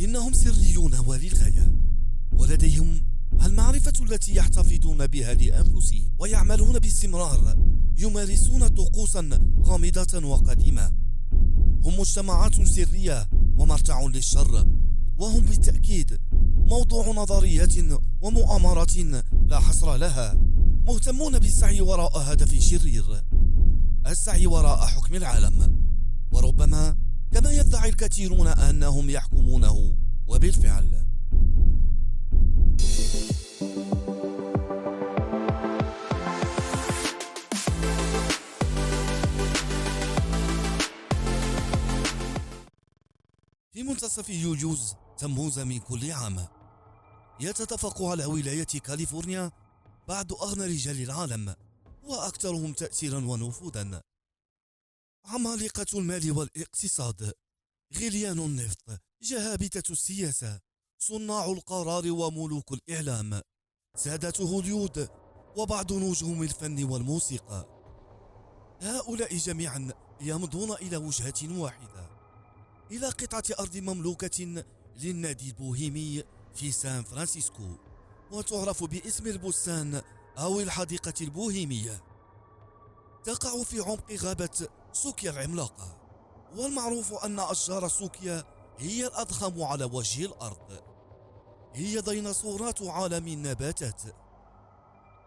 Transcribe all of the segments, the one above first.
إنهم سريون وللغاية، ولديهم المعرفة التي يحتفظون بها لأنفسهم، ويعملون باستمرار، يمارسون طقوسا غامضة وقديمة. هم مجتمعات سرية ومرتع للشر، وهم بالتأكيد موضوع نظريات ومؤامرات لا حصر لها، مهتمون بالسعي وراء هدف شرير، السعي وراء حكم العالم، وربما كما يدعي الكثيرون أنهم يحكمونه. وبالفعل في منتصف يوليوز تموز من كل عام يتدفق على ولاية كاليفورنيا بعض أغنى رجال العالم وأكثرهم تأثيرا ونفوذا، عمالقة المال والاقتصاد، غليان النفط، جهابذة السياسة، صناع القرار وملوك الإعلام، سادة هوليود وبعض نجوم الفن والموسيقى. هؤلاء جميعا يمضون إلى وجهة واحدة، إلى قطعة أرض مملوكة للنادي البوهيمي في سان فرانسيسكو، وتعرف باسم البستان أو الحديقة البوهيمية. تقع في عمق غابة سوكيا العملاقة، والمعروف أن أشجار سوكيا هي الأضخم على وجه الأرض، هي ديناصورات عالم النباتات.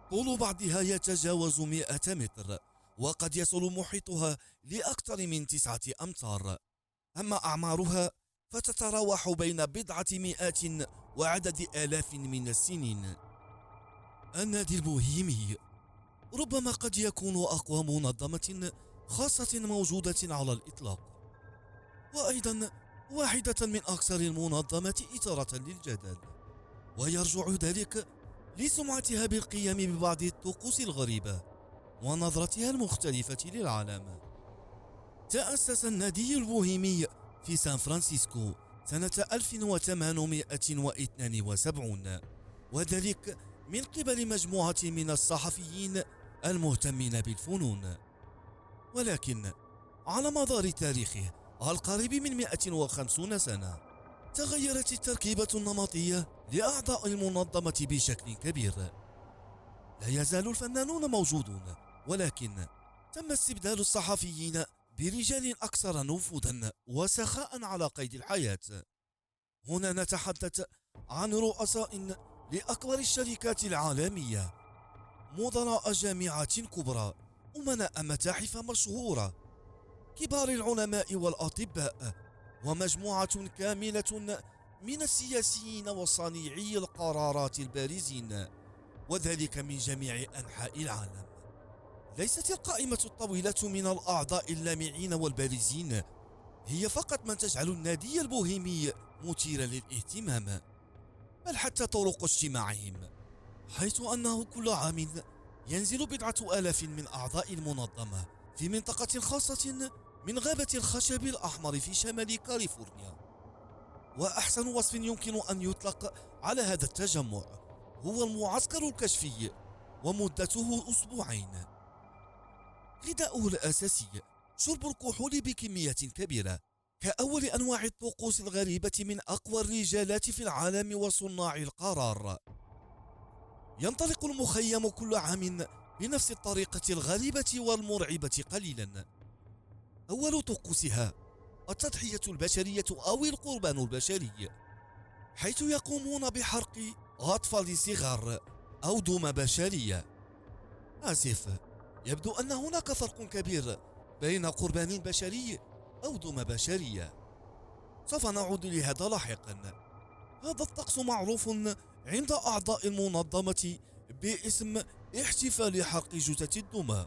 طول بعضها يتجاوز 100 متر، وقد يصل محيطها لأكثر من 9 أمتار. أما أعمارها فتتراوح بين بضعة مئات وعدد آلاف من السنين. النادي البوهيمي ربما قد يكون أقوى منظمة خاصة موجودة على الإطلاق، وأيضا واحدة من أكثر المنظمات إثارة للجدل، ويرجع ذلك لسمعتها بالقيام ببعض الطقوس الغريبة ونظرتها المختلفة للعالم. تأسس النادي البوهيمي في سان فرانسيسكو سنة 1872، وذلك من قبل مجموعة من الصحفيين المهتمين بالفنون. ولكن على مدار تاريخه القريب من 150 سنة تغيرت التركيبة النمطية لأعضاء المنظمة بشكل كبير. لا يزال الفنانون موجودون، ولكن تم استبدال الصحفيين برجال أكثر نفوذا وسخاء على قيد الحياة. هنا نتحدث عن رؤساء لأكبر الشركات العالمية، مدراء جامعات كبرى، أمناء متاحف مشهورة، كبار العلماء والأطباء، ومجموعة كاملة من السياسيين وصانعي القرارات البارزين، وذلك من جميع أنحاء العالم. ليست القائمة الطويلة من الأعضاء اللامعين والبارزين هي فقط من تجعل النادي البوهيمي مثيرا للاهتمام، بل حتى طرق اجتماعهم، حيث أنه كل عام ينزل بضعة آلاف من أعضاء المنظمة في منطقة خاصة من غابة الخشب الأحمر في شمال كاليفورنيا. وأحسن وصف يمكن أن يطلق على هذا التجمع هو المعسكر الكشفي، ومدته أسبوعين. غذاؤه الأساسي شرب الكحول بكميات كبيرة، كأول أنواع الطقوس الغريبة من أقوى الرجالات في العالم وصناع القرار. ينطلق المخيم كل عام بنفس الطريقة الغريبة والمرعبة قليلا. أول طقوسها التضحية البشرية أو القربان البشري، حيث يقومون بحرق أطفال صغار أو دم بشرية. آسف، يبدو أن هناك فرق كبير بين قربان بشري أو دم بشرية، سوف نعود لهذا لاحقا. هذا الطقس معروف عند أعضاء المنظمة باسم احتفال حرق جثث الدمى،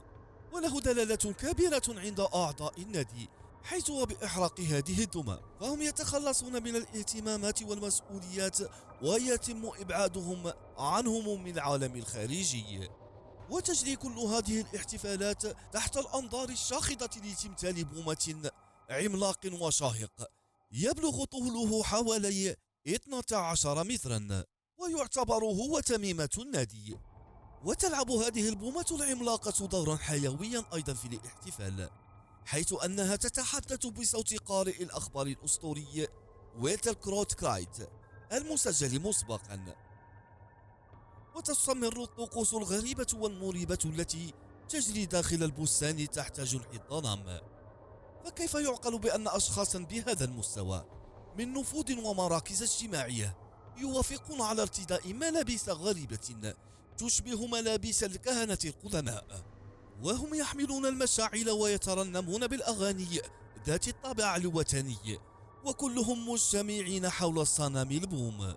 وله دلالة كبيرة عند أعضاء النادي، حيث وبإحراق هذه الدمى فهم يتخلصون من الاهتمامات والمسؤوليات ويتم إبعادهم عن هموم العالم الخارجي. وتجري كل هذه الاحتفالات تحت الأنظار الشاخصة لتمثال بومة عملاق وشاهق يبلغ طوله حوالي 12 مترا، ويعتبر هو تميمة النادي. وتلعب هذه البومة العملاقة دورا حيويا أيضا في الاحتفال، حيث أنها تتحدث بصوت قارئ الأخبار الأسطوري ويلتر كروت كرايت المسجل مسبقا. وتستمر الطقوس الغريبة والمريبة التي تجري داخل البستان تحت جنح الظلام. فكيف يعقل بأن أشخاصا بهذا المستوى من نفوذ ومراكز اجتماعية يوافقون على ارتداء ملابس غريبة تشبه ملابس الكهنة القدماء، وهم يحملون المشاعل ويترنمون بالأغاني ذات الطابع الوثني، وكلهم مجتمعين حول الصنم البوم.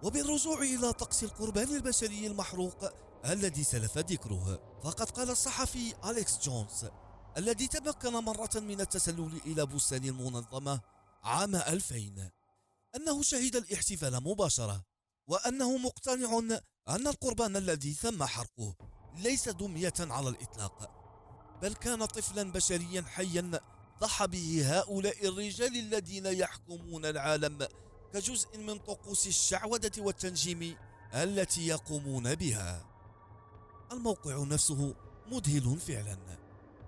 وبالرجوع إلى طقس القربان البشري المحروق الذي سلف ذكره، فقد قال الصحفي أليكس جونز الذي تمكن مرة من التسلل إلى بستان المنظمة عام 2000 أنه شهد الاحتفال مباشرة، وأنه مقتنع أن القربان الذي تم حرقه ليس دمية على الإطلاق، بل كان طفلا بشريا حيا ضحى به هؤلاء الرجال الذين يحكمون العالم كجزء من طقوس الشعوذة والتنجيم التي يقومون بها. الموقع نفسه مذهل فعلا،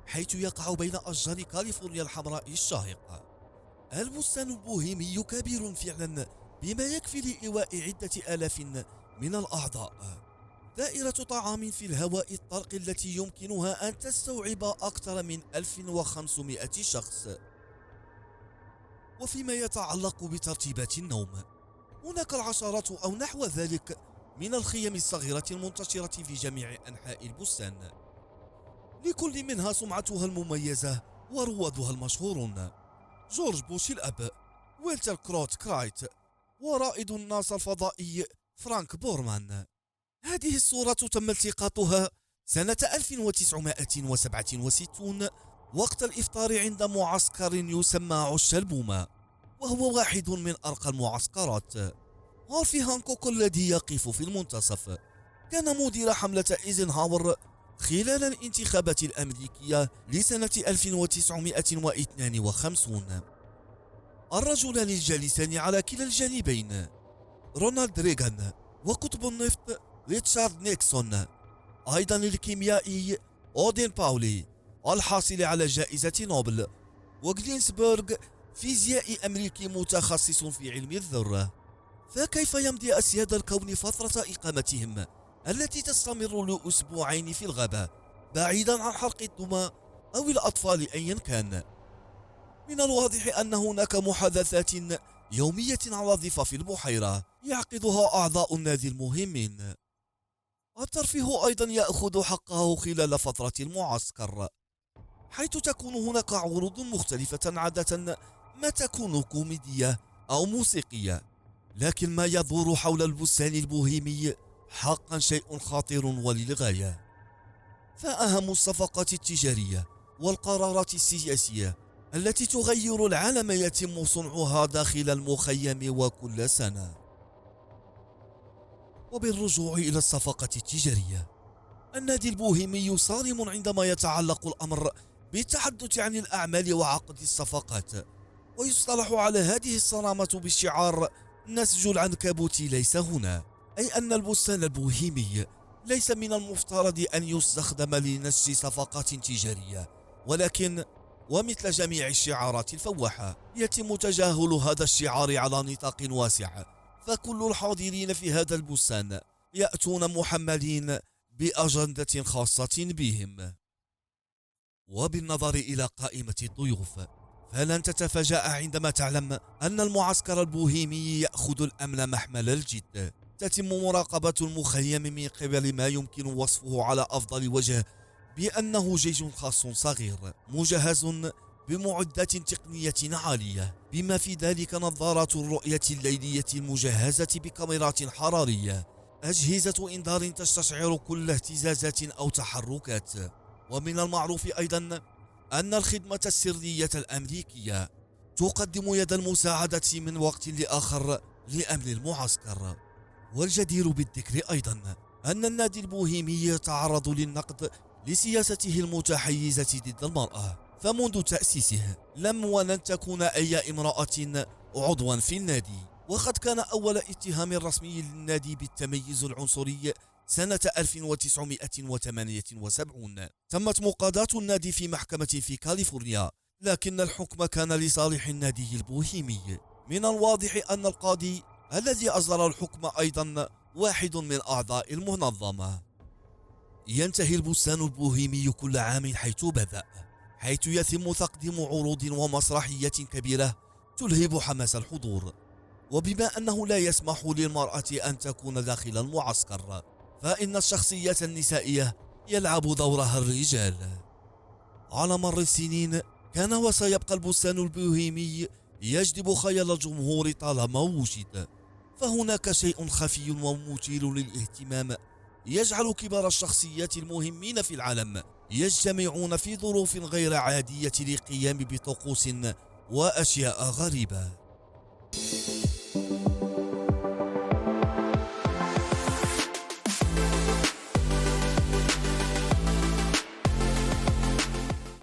حيث يقع بين أشجار كاليفورنيا الحمراء الشاهقة. البستان البوهيمي كبير فعلا بما يكفي لإيواء عدة آلاف من الأعضاء، دائرة طعام في الهواء الطلق التي يمكنها أن تستوعب أكثر من 1500 شخص. وفيما يتعلق بترتيبات النوم، هناك العشرات أو نحو ذلك من الخيم الصغيرة المنتشرة في جميع أنحاء البستان، لكل منها سمعتها المميزة وروادها المشهورون: جورج بوش الأب، ويلتر كروت كرايت، ورائد الناصا الفضائي فرانك بورمان. هذه الصورة تم التقاطها سنة 1967 وقت الإفطار عند معسكر يسمى عش البومة، وهو واحد من أرقى المعسكرات. هارفي هانكوك الذي يقف في المنتصف كان مدير حملة إيزنهاور خلال الانتخابات الأمريكية لسنة 1952. الرجلان الجالسان على كلا الجانبين رونالد ريغان، وقطب النفط ريتشارد نيكسون، أيضا الكيميائي أودين باولي الحاصل على جائزة نوبل، وغلينسبرغ فيزيائي أمريكي متخصص في علم الذرة. فكيف يمضي أسياد الكون فترة إقامتهم التي تستمر لأسبوعين في الغابة بعيدا عن حرق الدماء أو الأطفال أيا كان؟ من الواضح أن هناك محادثات يومية على ضفاف البحيرة يعقدها أعضاء النادي المهمين. الترفيه أيضا يأخذ حقه خلال فترة المعسكر، حيث تكون هناك عروض مختلفة عادة ما تكون كوميدية أو موسيقية، لكن ما يدور حول البستان البوهيمي حقا شيء خطير وللغاية. فأهم الصفقات التجارية والقرارات السياسية التي تغير العالم يتم صنعها داخل المخيم وكل سنة. وبالرجوع إلى الصفقة التجارية، النادي البوهيمي صارم عندما يتعلق الأمر بالتحدث عن الأعمال وعقد الصفقات، ويصطلح على هذه الصرامة بالشعار نسج العنكبوت ليس هنا، أي أن البستان البوهيمي ليس من المفترض أن يستخدم لنسج صفقات تجارية، ولكن ومثل جميع الشعارات الفواحة يتم تجاهل هذا الشعار على نطاق واسع، فكل الحاضرين في هذا البستان يأتون محملين بأجندة خاصة بهم. وبالنظر إلى قائمة الضيوف، فلن تتفاجأ عندما تعلم أن المعسكر البوهيمي يأخذ الأمن محمل الجد. تتم مراقبة المخيم من قبل ما يمكن وصفه على أفضل وجه بأنه جيش خاص صغير مجهز بمعدات تقنية عالية، بما في ذلك نظارات الرؤية الليلية المجهزة بكاميرات حرارية، أجهزة إنذار تستشعر كل اهتزازات أو تحركات. ومن المعروف أيضا أن الخدمة السرية الأمريكية تقدم يد المساعدة من وقت لآخر لأمن المعسكر. والجدير بالذكر أيضا أن النادي البوهيمي يتعرض للنقد لسياسته المتحيزة ضد المرأة، فمنذ تأسيسه لم ولن تكون أي امرأة عضوا في النادي. وقد كان أول اتهام رسمي للنادي بالتمييز العنصري سنة 1978. تمت مقاضاة النادي في محكمة في كاليفورنيا، لكن الحكم كان لصالح النادي البوهيمي، من الواضح أن القاضي الذي أصدر الحكم أيضا واحد من أعضاء المنظمة. ينتهي البستان البوهيمي كل عام حيث بدأ، حيث يتم تقديم عروض ومسرحية كبيرة تلهب حماس الحضور. وبما أنه لا يسمح للمرأة أن تكون داخل المعسكر، فإن الشخصيات النسائية يلعب دورها الرجال. على مر السنين كان وسيبقى البستان البوهيمي يجذب خيال الجمهور طالما وجد، فهناك شيء خفي ومثير للاهتمام يجعل كبار الشخصيات المهمين في العالم يجتمعون في ظروف غير عادية للقيام بطقوس وأشياء غريبة.